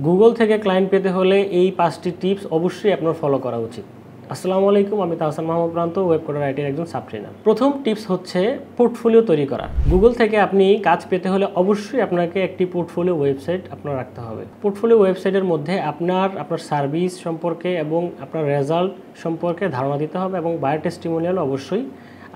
Google থেকে client পেতে হলে এই 5টি টিপস অবশ্যই আপনার ফলো করা উচিত। আসসালামু আলাইকুম, আমি তাহসান মাহমুদ প্রান্ত, ওয়েব কোডার আইটির একজন সাব ট্রেনার। প্রথম টিপস হচ্ছে পোর্টফোলিও তৈরি করা। গুগল থেকে আপনি কাজ পেতে হলে অবশ্যই আপনাকে একটি পোর্টফোলিও ওয়েবসাইট আপনার রাখতে হবে। পোর্টফোলিও ওয়েবসাইটের মধ্যে আপনার সার্ভিস সম্পর্কে এবং আপনার রেজাল্ট সম্পর্কে ধারণা দিতে হবে এবং বায়ো টেস্টিমোনিয়াল অবশ্যই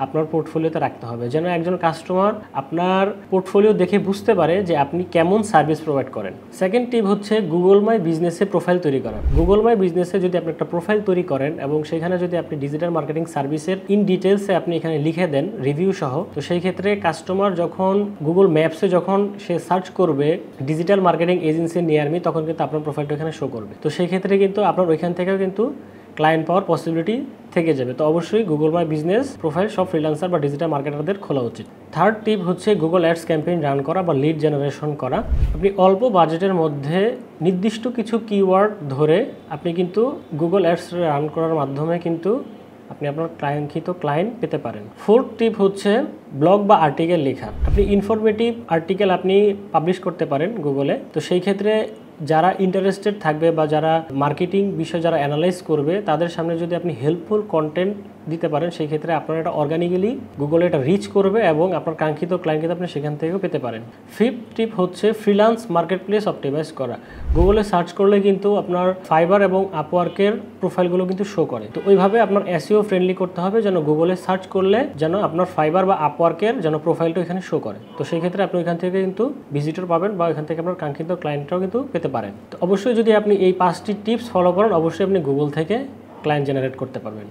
আপনার পোর্টফোলিওতে রাখতে হবে, যেন একজন কাস্টমার আপনার পোর্টফোলিও দেখে বুঝতে পারে যে আপনি কেমন সার্ভিস প্রোভাইড করেন। সেকেন্ড টিপ হচ্ছে গুগল মাই বিজনেসে প্রোফাইল তৈরি করা। গুগল মাই বিজনেসে যদি আপনি একটা প্রোফাইল তৈরি করেন এবং সেখানে যদি আপনি ডিজিটাল মার্কেটিং সার্ভিসের ইন ডিটেলসে আপনি এখানে লিখে দেন রিভিউ সহ, তো সেই ক্ষেত্রে কাস্টমার যখন গুগল ম্যাপসে যখন সে সার্চ করবে digital marketing agency near me, তখন কিন্তু আপনার প্রোফাইলটা এখানে শো করবে। তো সেই ক্ষেত্রে কিন্তু আপনার ওইখান থেকেও কিন্তু ক্লায়েন্ট পাওয়ার পসিবিলিটি থেকে যাবে। তো অবশ্যই গুগল মাই বিজনেস প্রোফাইল সব ফ্রিল্যান্সার বা ডিজিটাল মার্কেটারদের খোলা উচিত। থার্ড টিপ হচ্ছে গুগল অ্যাডস ক্যাম্পেইন রান করা বা লিড জেনারেশন করা। আপনি অল্প বাজেটের মধ্যে নির্দিষ্ট কিছু কিওয়ার্ড ধরে আপনি কিন্তু গুগল অ্যাডস রান করার মাধ্যমে কিন্তু আপনি আপনার কাঙ্ক্ষিত ক্লায়েন্ট পেতে পারেন। ফোর্থ টিপ হচ্ছে ব্লগ বা আর্টিকেল লেখা। আপনি ইনফরমেটিভ আর্টিকেল আপনি পাবলিশ করতে পারেন গুগলে। তো সেই ক্ষেত্রে যারা ইন্টারেস্টেড থাকবে বা যারা মার্কেটিং বিষয় যারা অ্যানালাইজ করবে তাদের সামনে যদি আপনি হেল্পফুল কন্টেন্ট দিতে পারেন, সেই ক্ষেত্রে আপনার এটা অর্গানিক্যালি গুগলে এটা রিচ করবে এবং আপনার কাঙ্ক্ষিত ক্লায়েন্টকে আপনি সেখান থেকেও পেতে পারেন। ফিফথ টিপ হচ্ছে ফ্রিল্যান্স মার্কেট প্লেস অপটিমাইজ করা। গুগলে সার্চ করলে কিন্তু আপনার ফাইবার এবং আপওয়ার্কের প্রোফাইলগুলো কিন্তু শো করে। তো ওইভাবে আপনার এসইও ফ্রেন্ডলি করতে হবে যেন গুগলে সার্চ করলে যেন আপনার ফাইবার বা আপওয়ার্কের যেন প্রোফাইলটা এখানে শো করে। তো সেই ক্ষেত্রে আপনি ওইখান থেকে কিন্তু ভিজিটর পাবেন বা ওইখান থেকে আপনার কাঙ্ক্ষিত ক্লায়েন্টটাও কিন্তু পেতে পারেন। তো অবশ্যই যদি আপনি এই 5টি টিপস ফলো করেন, অবশ্যই আপনি গুগল থেকে ক্লায়েন্ট জেনারেট করতে পারবেন।